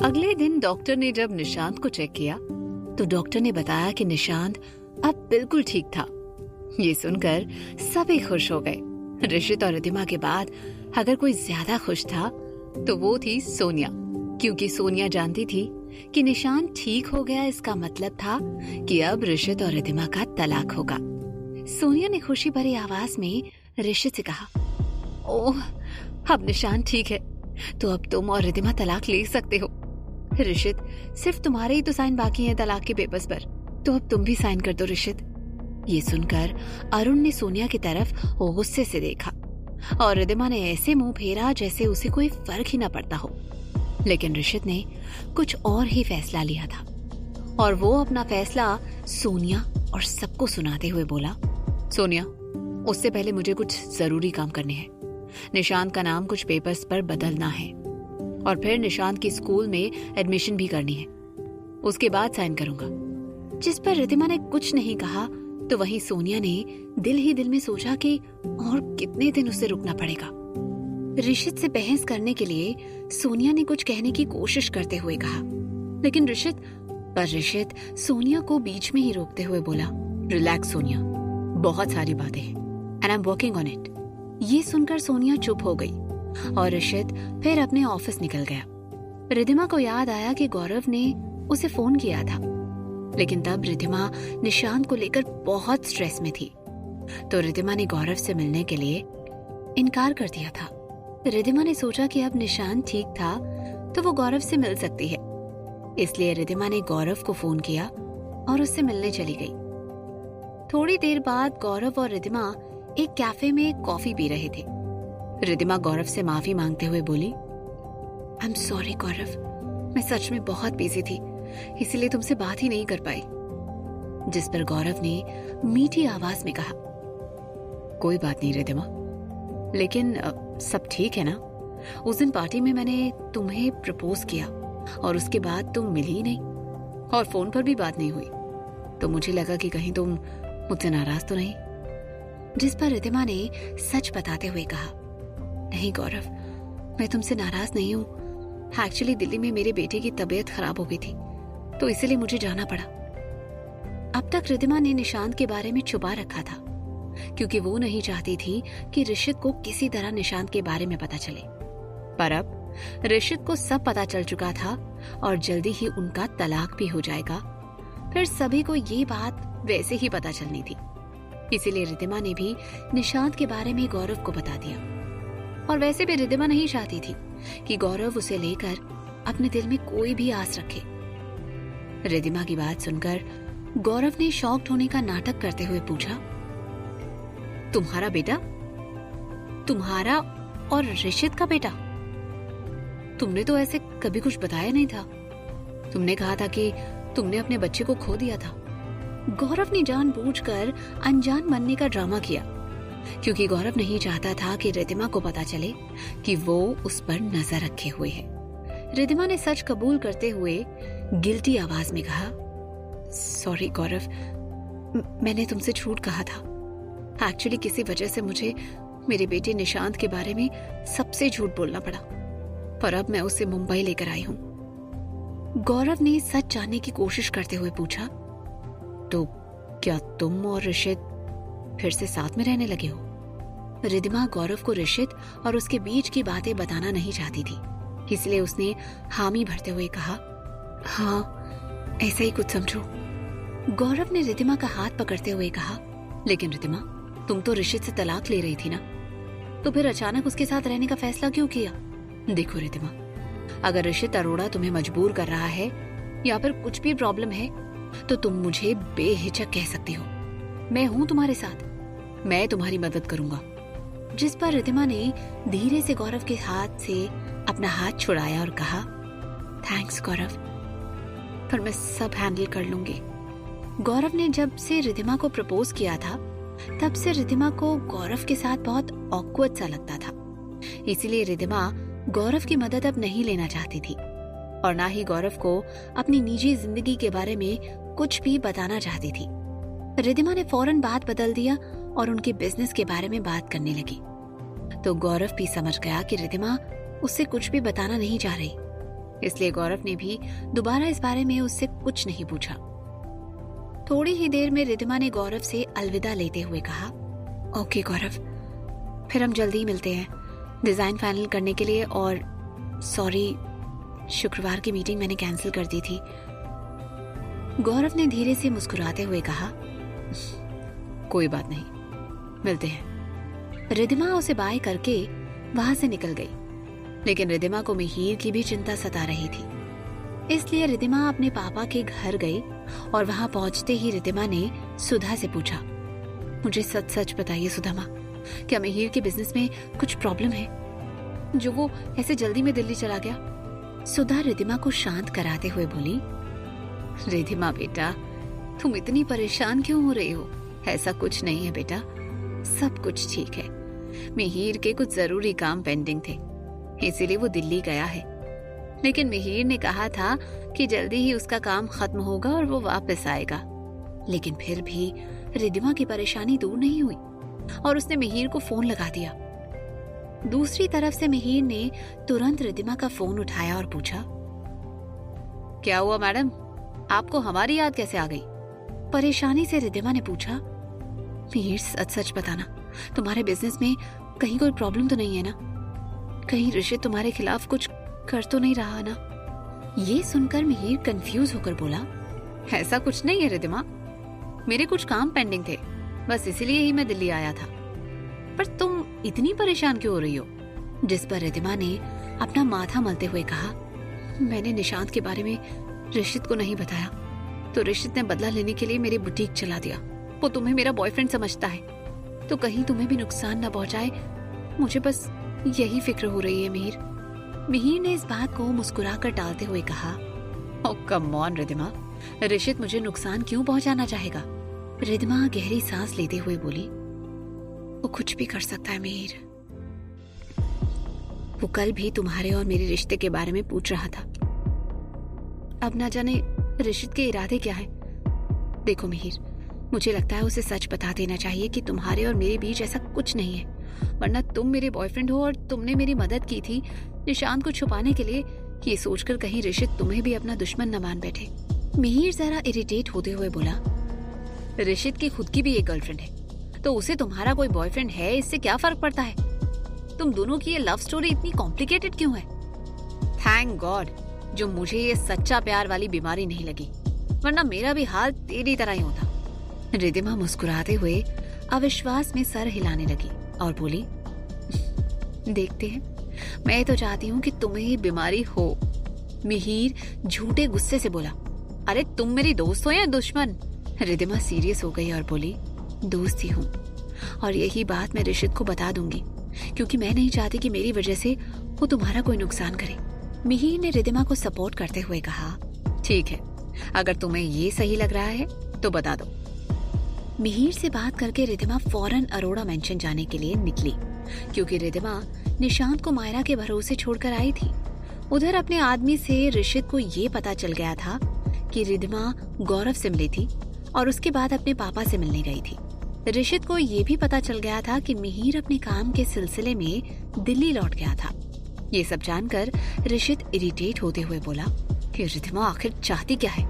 अगले दिन डॉक्टर ने जब निशांत को चेक किया तो डॉक्टर ने बताया कि निशांत अब बिल्कुल ठीक था। ये सुनकर सभी खुश हो गए। ऋषित और रिद्धिमा के बाद अगर कोई ज्यादा खुश था तो वो थी सोनिया, क्योंकि सोनिया जानती थी कि निशांत ठीक हो गया। इसका मतलब था कि अब ऋषित और रिद्धिमा का तलाक होगा। सोनिया ने खुशी भरी आवाज में ऋषित से कहा, ओह, अब निशांत ठीक है तो अब तुम और रिद्धिमा तलाक ले सकते हो। ऋषित, सिर्फ तुम्हारे ही तो साइन बाकी हैं तलाक के पेपर्स पर, तो अब तुम भी साइन कर दो ऋषित। ये सुनकर अरुण ने सोनिया की तरफ गुस्से से देखा और रिद्धिमा ने ऐसे मुंह फेरा जैसे उसे कोई फर्क ही न पड़ता हो। लेकिन ऋषित ने कुछ और ही फैसला लिया था और वो अपना फैसला सोनिया और सबको सुनाते हुए बोला, सोनिया, उससे पहले मुझे कुछ जरूरी काम करने हैं। निशांत का नाम कुछ पेपर्स पर बदलना है और फिर निशांत की स्कूल में एडमिशन भी करनी है। उसके बाद साइन करूंगा। जिस पर रिद्धिमा ने कुछ नहीं कहा तो वहीं सोनिया ने दिल ही दिल में सोचा कि और कितने दिन उसे रुकना पड़ेगा। ऋषित से बहस करने के लिए सोनिया ने कुछ कहने की कोशिश करते हुए कहा, लेकिन ऋषित सोनिया को बीच में ही रोकते हुए बोला, रिलैक्स सोनिया, बहुत सारी बातें हैं and I am working on it. ये सुनकर सोनिया चुप हो गई और ऋषित फिर अपने ऑफिस निकल गया। रिद्धिमा को याद आया कि गौरव ने उसे फोन किया था, लेकिन तब रिद्धिमा निशांत को लेकर बहुत स्ट्रेस में थी, तो रिद्धिमा ने गौरव से मिलने के लिए इनकार कर दिया था। रिद्धिमा ने सोचा कि अब निशांत ठीक था तो वो गौरव से मिल सकती है, इसलिए रिद्धिमा ने गौरव को फोन किया और उससे मिलने चली गई। थोड़ी देर बाद गौरव और रिद्धिमा एक कैफे में कॉफी पी रहे थे। रिद्धिमा गौरव से माफी मांगते हुए बोली, आई एम सॉरी गौरव, मैं सच में बहुत बिजी थी, इसलिए तुमसे बात ही नहीं कर पाई। जिस पर गौरव ने मीठी आवाज में कहा, कोई बात नहीं रिद्धिमा, लेकिन सब ठीक है ना? उस दिन पार्टी में मैंने तुम्हें प्रपोज किया और उसके बाद तुम मिली ही नहीं और फोन पर भी बात नहीं हुई, तो मुझे लगा कि कहीं तुम मुझसे नाराज तो नहीं। जिस पर रिद्धिमा ने सच बताते हुए कहा, नहीं गौरव, मैं तुमसे नाराज नहीं हूँ। एक्चुअली दिल्ली में मेरे बेटे की तबीयत खराब हो गई थी तो इसलिए मुझे जाना पड़ा। अब तक रिद्धिमा ने निशांत के बारे में छुपा रखा था क्योंकि वो नहीं चाहती थी कि ऋषित को किसी तरह निशांत के बारे में पता चले। पर अब ऋषित को सब पता चल चुका था और जल्दी ही उनका तलाक भी हो जाएगा। फिर सभी को ये बात वैसे ही पता चलनी थी, इसीलिए रिद्धिमा ने भी निशांत के बारे में गौरव को बता दिया। और वैसे भी रिद्धिमा नहीं चाहती थी कि गौरव उसे लेकर अपने दिल में कोई भी आस रखे। रिद्धिमा की बात सुनकर गौरव ने शॉक्ड होने का नाटक करते हुए पूछा, तुम्हारा बेटा? तुम्हारा और ऋषित का बेटा? तुमने तो ऐसे कभी कुछ बताया नहीं था। तुमने कहा था कि तुमने अपने बच्चे को खो दिया था। गौरव ने जानबूझकर अनजान बनने का ड्रामा किया क्योंकि गौरव नहीं चाहता था कि रिद्धिमा को पता चले कि वो उस पर नजर रखे हुए है। रिद्धिमा ने सच कबूल करते हुए गिल्टी आवाज में कहा, सॉरी गौरव, मैंने तुमसे झूठ कहा था। एक्चुअली किसी वजह से मुझे मेरे बेटे निशांत के बारे में सबसे झूठ बोलना पड़ा, पर अब मैं उसे मुंबई लेकर आई हूँ। गौरव ने सच जानने की कोशिश करते हुए पूछा, तो क्या तुम और ऋषित फिर से साथ में रहने लगे हो? रिद्धिमा गौरव को ऋषित और उसके बीच की बातें बताना नहीं चाहती थी, इसलिए उसने हामी भरते हुए कहा, हाँ ऐसा ही कुछ समझो। गौरव ने रिद्धिमा का हाथ पकड़ते हुए कहा, लेकिन रिद्धिमा, तुम तो ऋषित से तलाक ले रही थी ना, तो फिर अचानक उसके साथ रहने का फैसला क्यों किया? देखो रिद्धिमा, अगर ऋषित अरोड़ा तुम्हें मजबूर कर रहा है या फिर कुछ भी प्रॉब्लम है तो तुम मुझे बेहिचक कह सकती हो। मैं हूं तुम्हारे साथ, मैं तुम्हारी मदद करूंगा। जिस पर रिद्धिमा ने धीरे से गौरव के हाथ से अपना हाथ छुड़ाया और कहा, थैंक्स गौरव, पर मैं सब हैंडल कर लूंगी। गौरव ने जब से रिद्धिमा को प्रपोज किया था तब से रिद्धिमा को गौरव के साथ बहुत ऑकवर्ड सा लगता था, इसीलिए रिद्धिमा गौरव की मदद अब नहीं लेना चाहती थी और ना ही गौरव को अपनी निजी जिंदगी के बारे में कुछ भी बताना चाहती थी। रिद्धिमा ने फौरन बात बदल दिया और उनके बिजनेस के बारे में बात करने लगी, तो गौरव भी समझ गया कि रिद्धिमा उससे कुछ भी बताना नहीं चाह रही। इसलिए गौरव ने भी दोबारा इस बारे में उससे कुछ नहीं पूछा। थोड़ी ही देर में रिद्धिमा ने गौरव से अलविदा लेते हुए कहा, ओके गौरव, फिर हम जल्दी ही मिलते हैं डिजाइन फाइनल करने के लिए। और सॉरी, शुक्रवार की मीटिंग मैंने कैंसिल कर दी थी। गौरव ने धीरे से मुस्कुराते हुए कहा, कोई बात नहीं, मिलते हैं। रिद्धिमा उसे बाय करके वहां से निकल गई, लेकिन रिद्धिमा को मिहिर की भी चिंता सता रही थी। इसलिए रिद्धिमा अपने पापा के घर गई और वहां पहुंचते ही रिद्धिमा ने सुधा से पूछा, मुझे सच सच बताइए सुधा माँ, क्या मिहिर के बिजनेस में कुछ प्रॉब्लम है जो वो ऐसे जल्दी में दिल्ली चला गया? सुधा रिद्धिमा को शांत कराते हुए बोली, रिद्धिमा बेटा, तुम इतनी परेशान क्यों हो रही हो? ऐसा कुछ नहीं है बेटा, सब कुछ ठीक है। मिहिर के कुछ जरूरी काम पेंडिंग थे, इसीलिए वो दिल्ली गया है। लेकिन मिहिर ने कहा था कि जल्दी ही उसका काम खत्म होगा और वो वापस आएगा। लेकिन फिर भी रिद्धिमा की परेशानी दूर नहीं हुई और उसने मिहिर को फोन लगा दिया। दूसरी तरफ से मिहिर ने तुरंत रिद्धिमा का फोन उठाया और पूछा, क्या हुआ मैडम, आपको हमारी याद कैसे आ गई? परेशानी से रिद्धिमा ने पूछा, मिहिर सच सच बताना, तुम्हारे बिजनेस में कहीं कोई प्रॉब्लम तो नहीं है ना? कहीं ऋषित तुम्हारे खिलाफ कुछ कर तो नहीं रहा ना? ये सुनकर मिहिर कंफ्यूज होकर बोला, ऐसा कुछ नहीं है रिद्धिमा, मेरे कुछ काम पेंडिंग थे, बस इसीलिए ही मैं दिल्ली आया था। पर तुम इतनी परेशान क्यों हो रही हो? जिस पर रिद्धिमा ने अपना माथा मलते हुए कहा, मैंने निशांत के बारे में ऋषित को नहीं बताया, तो ऋषित ने बदला लेने के लिए मेरी बुटीक चला दिया। वो तुम्हें मेरा बॉयफ्रेंड समझता है, तो कहीं तुम्हें भी नुकसान न पहुंचाए, मुझे बस यही फिक्र हो रही है मिहिर। मिहिर ने इस बात को मुस्कुराकर टालते हुए कहा, ओह कम ऑन रिद्धिमा, ऋषित मुझे नुकसान क्यों पहुंचाना चाहेगा? रिद्धिमा गहरी सांस लेते हुए बोली, वो कुछ भी कर सकता है मिहिर। वो कल भी तुम्हारे और मेरे रिश्ते के बारे में पूछ रहा था। अब ना जाने ऋषित के इरादे क्या है। देखो मिहिर, मुझे लगता है उसे सच बता देना चाहिए कि तुम्हारे और मेरे बीच ऐसा कुछ नहीं है, वरना तुम मेरे बॉयफ्रेंड हो और तुमने मेरी मदद की थी निशांत को छुपाने के लिए, ये सोचकर कहीं ऋषित तुम्हें भी अपना दुश्मन न मान बैठे। मिहिर जरा इरिटेट होते हुए बोला, ऋषित की खुद की भी एक गर्लफ्रेंड है, तो उसे तुम्हारा कोई बॉयफ्रेंड है इससे क्या फर्क पड़ता है? तुम दोनों की ये लव स्टोरी इतनी कॉम्प्लिकेटेड क्यों है? थैंक गॉड जो मुझे ये सच्चा प्यार वाली बीमारी नहीं लगी, वरना मेरा भी हाल तेरी तरह ही होता। रिद्धिमा मुस्कुराते हुए अविश्वास में सर हिलाने लगी और बोली, देखते हैं, मैं तो चाहती हूँ कि तुम्हें ये बीमारी हो। मिहिर झूठे गुस्से से बोला, अरे तुम मेरी दोस्त हो या दुश्मन? रिद्धिमा सीरियस हो गई और बोली, दोस्त ही हूँ, और यही बात मैं ऋषित को बता दूंगी, क्योंकि मैं नहीं चाहती कि मेरी वजह से वो तुम्हारा कोई नुकसान करे। मिहिर ने रिद्धिमा को सपोर्ट करते हुए कहा, ठीक है, अगर तुम्हें ये सही लग रहा है तो बता दो। मिहिर से बात करके रिद्धिमा फौरन अरोड़ा मेंशन जाने के लिए निकली, क्योंकि रिद्धिमा निशांत को मायरा के भरोसे छोड़कर आई थी। उधर अपने आदमी से ऋषित को ये पता चल गया था कि रिद्धिमा गौरव से मिली थी और उसके बाद अपने पापा से मिलने गई थी। ऋषित को ये भी पता चल गया था कि मिहिर अपने काम के सिलसिले में दिल्ली लौट गया था। ये सब जानकर ऋषित इरिटेट होते हुए बोला कि रिद्धिमा आखिर चाहती क्या है,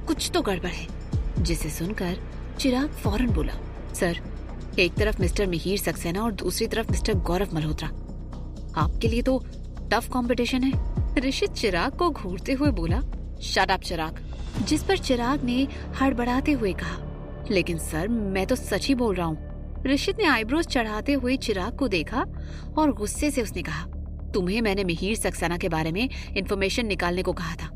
कुछ तो गड़बड़ है। जिसे सुनकर चिराग फौरन बोला, सर, एक तरफ मिस्टर मिहिर सक्सेना और दूसरी तरफ मिस्टर गौरव मल्होत्रा, आपके लिए तो टफ कंपटीशन है। ऋषित चिराग को घूरते हुए बोला, शट अप चिराग। जिस पर चिराग ने हड़बड़ाते हुए कहा, लेकिन सर मैं तो सच ही बोल रहा हूँ। ऋषित ने आईब्रोज चढ़ाते हुए चिराग को देखा और गुस्से से उसने कहा, तुम्हें मैंने मिहिर सक्सेना के बारे में इंफॉर्मेशन निकालने को कहा था,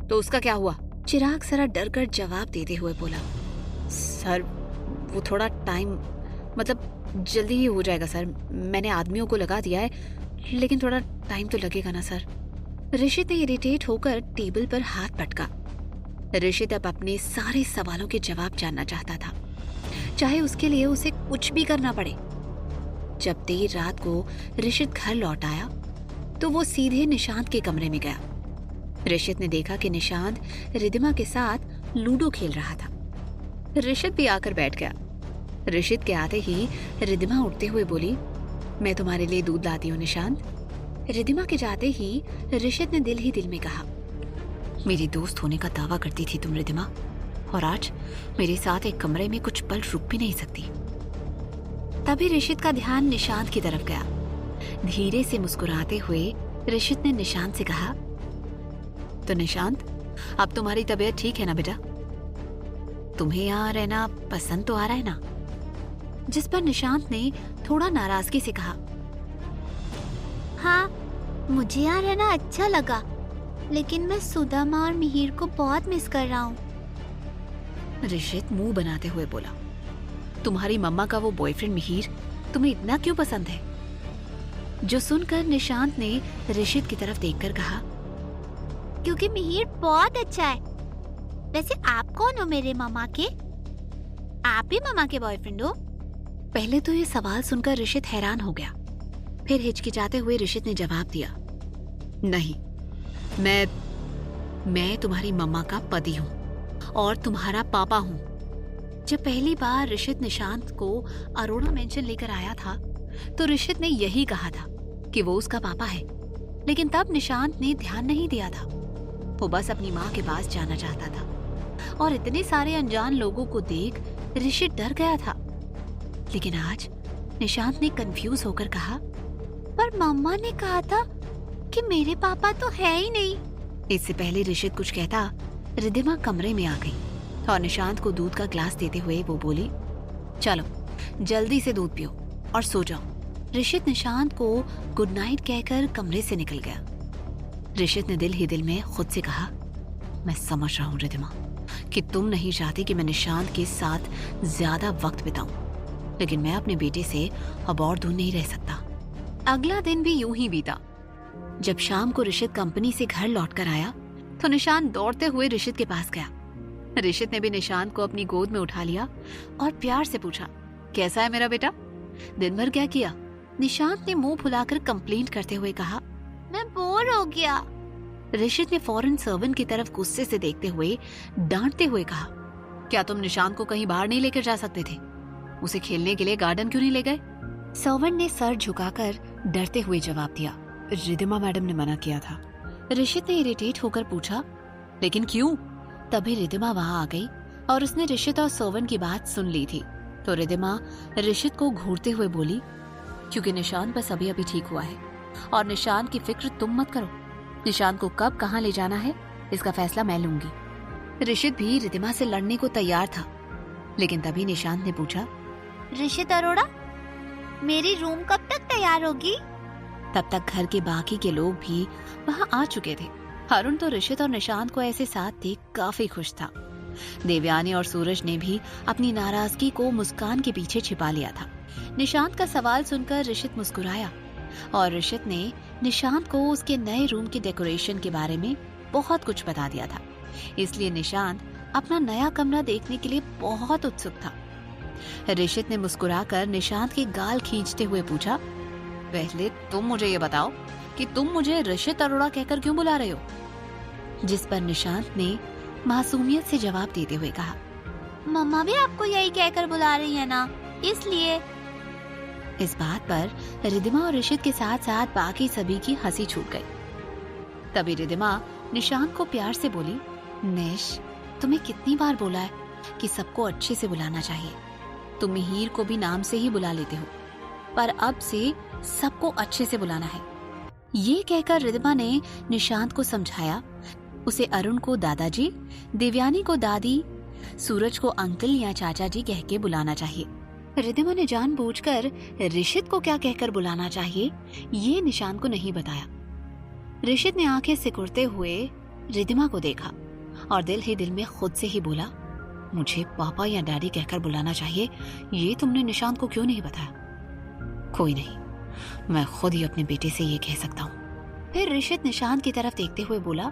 तो उसका क्या हुआ? चिराग जरा डर कर जवाब देते हुए बोला, सर वो थोड़ा टाइम, मतलब जल्दी ही हो जाएगा सर, मैंने आदमियों को लगा दिया है, लेकिन थोड़ा टाइम तो लगेगा ना सर। ऋषित ने इरिटेट होकर टेबल पर हाथ पटका। ऋषित अब अपने सारे सवालों के जवाब जानना चाहता था, चाहे उसके लिए उसे कुछ भी करना पड़े। जब देर रात को ऋषित घर लौट आया तो वो सीधे निशांत के कमरे में गया। ऋषित ने देखा कि निशांत रिद्धिमा के साथ लूडो खेल रहा था। ऋषित भी आकर बैठ गया। ऋषित के आते ही रिद्धिमा उठते हुए बोली, मैं तुम्हारे लिए दूध लाती हूँ निशांत। रिद्धिमा के जाते ही ऋषित ने दिल ही दिल में कहा, मेरी दोस्त होने का दावा करती थी तुम रिद्धिमा, और आज मेरे साथ एक कमरे में कुछ पल रुक भी नहीं सकती। तभी ऋषित का ध्यान निशांत की तरफ गया। धीरे से मुस्कुराते हुए ऋषित ने निशांत से कहा, तो निशांत, अब तुम्हारी तबीयत ठीक है ना बेटा? तुम्हें यहाँ रहना पसंद तो आ रहा है ना? जिस पर निशांत ने थोड़ा नाराजगी से कहा, हाँ, मुझे यहाँ रहना अच्छा लगा, लेकिन मैं सुदामा और मिहिर को बहुत मिस कर रहा हूँ। ऋषित मुंह बनाते हुए बोला, तुम्हारी मम्मा का वो बॉयफ्रेंड मिहिर तुम्हें इतना क्यों पसंद है? जो सुनकर निशांत ने ऋषित की तरफ देखकर कहा, क्योंकि मिहिर बहुत अच्छा है। वैसे आप कौन हो मेरे मामा के? आप ही मामा के बॉयफ्रेंड हो? पहले तो ये सवाल सुनकर ऋषित हैरान हो गया। फिर हिचकिचाते हुए ऋषित ने जवाब दिया, नहीं, मैं तुम्हारी मम्मा का पति हूँ और तुम्हारा पापा हूँ। जब पहली बार ऋषित निशांत को अरोड़ा मेंशन लेकर आया था तो ऋषित ने यही कहा था कि वो उसका पापा है, लेकिन तब निशांत ने ध्यान नहीं दिया था। वो बस अपनी माँ के पास जाना चाहता था और इतने सारे अनजान लोगों को देख ऋषित डर गया था। लेकिन आज निशांत ने कंफ्यूज होकर कहा, पर मम्मा ने कहा था कि मेरे पापा तो है ही नहीं। इससे पहले ऋषित कुछ कहता, रिद्धिमा कमरे में आ गई और निशांत को दूध का ग्लास देते हुए वो बोली, चलो जल्दी से दूध पियो और सो जाओ। ऋषित निशांत को गुड नाइट कहकर कमरे से निकल गया। ऋषित ने दिल ही दिल में खुद से कहा, मैं समझ रहा हूँ रिद्धिमा कि तुम नहीं चाहती कि मैं निशांत के साथ ज्यादा वक्त बिताऊं, लेकिन मैं अपने बेटे से अब और दूर नहीं रह सकता। अगला दिन भी यूं ही बीता। जब शाम को ऋषित कंपनी से घर लौटकर आया तो निशांत दौड़ते हुए ऋषित के पास गया। ऋषित ने भी निशांत को अपनी गोद में उठा लिया और प्यार से पूछा, कैसा है मेरा बेटा? दिन भर क्या किया? निशांत ने मुंह फुलाकर कंप्लेंट करते हुए कहा, मैं बोर हो गया। ऋषित ने फौरन सर्वेंट की तरफ गुस्से से देखते हुए डांटते हुए कहा, क्या तुम निशांत को कहीं बाहर नहीं लेकर जा सकते थे? उसे खेलने के लिए गार्डन क्यों नहीं ले गए? सर्वेंट ने सर झुकाकर डरते हुए जवाब दिया, रिद्धिमा मैडम ने मना किया था। ऋषित ने इरिटेट होकर पूछा, लेकिन क्यों? तभी रिद्धिमा वहां आ गई और उसने ऋषित और सर्वेंट की बात सुन ली थी। तो रिद्धिमा ऋषित को घूरते हुए बोली, क्योंकि निशांत बस अभी अभी ठीक हुआ है और निशांत की फिक्र तुम मत करो। निशांत को कब कहाँ ले जाना है इसका फैसला मैं लूंगी। ऋषित भी रिद्धिमा से लड़ने को तैयार था, लेकिन तभी निशांत ने पूछा, ऋषित अरोड़ा, मेरी रूम कब तक तैयार होगी? तब तक घर के बाकी के लोग भी वहां आ चुके थे। अरुण तो ऋषित और निशांत को ऐसे साथ देख काफी खुश था। देवयानी और सूरज ने भी अपनी नाराजगी को मुस्कान के पीछे छिपा लिया था। निशांत का सवाल सुनकर ऋषित मुस्कुराया और ऋषित ने निशांत को उसके नए रूम के डेकोरेशन के बारे में बहुत कुछ बता दिया था। इसलिए निशांत अपना नया कमरा देखने के लिए बहुत उत्सुक था। ऋषित ने मुस्कुराकर निशांत के गाल खींचते हुए पूछा, पहले तुम मुझे ये बताओ कि तुम मुझे ऋषित अरोड़ा कहकर क्यों बुला रहे हो? जिस पर निशांत ने मासूमियत से जवाब देते हुए कहा, मम्मा भी आपको यही कहकर बुला रही है ना, इसलिए। इस बात पर रिद्धिमा और ऋषित के साथ साथ बाकी सभी की हंसी छूट गई। तभी रिद्धिमा निशांत को प्यार से बोली, निश, तुम्हें कितनी बार बोला है कि सबको अच्छे से बुलाना चाहिए। तुम मिहिर को भी नाम से ही बुला लेते हो, पर अब से सबको अच्छे से बुलाना है। ये कहकर रिद्धिमा ने निशांत को समझाया उसे अरुण को दादाजी, देवयानी को दादी, सूरज को अंकल या चाचा जी कह के बुलाना चाहिए। रिद्धिमा ने जानबूझकर ऋषित को क्या कहकर बुलाना चाहिए ये निशांत को नहीं बताया। ऋषित ने आंखें सिकुड़ते हुए रिद्धिमा को देखा और दिल ही दिल में खुद से ही बोला, मुझे पापा या डैडी कहकर बुलाना चाहिए, ये तुमने निशांत को क्यों नहीं बताया? कोई नहीं, मैं खुद ही अपने बेटे से ये कह सकता हूँ। फिर ऋषित निशांत की तरफ देखते हुए बोला,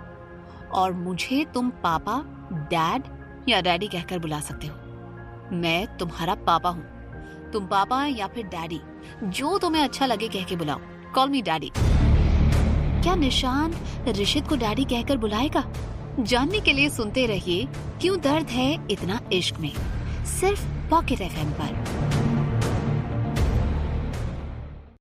और मुझे तुम पापा, डैड या डैडी कहकर बुला सकते हो। मैं तुम्हारा पापा हूँ। तुम पापा या फिर डैडी, जो तुम्हें अच्छा लगे कह के बुलाओ। कॉल मी डैडी। क्या निशांत ऋषित को डैडी कहकर बुलाएगा? जानने के लिए सुनते रहिए क्यों दर्द है इतना इश्क में, सिर्फ पॉकेट एफएम पर।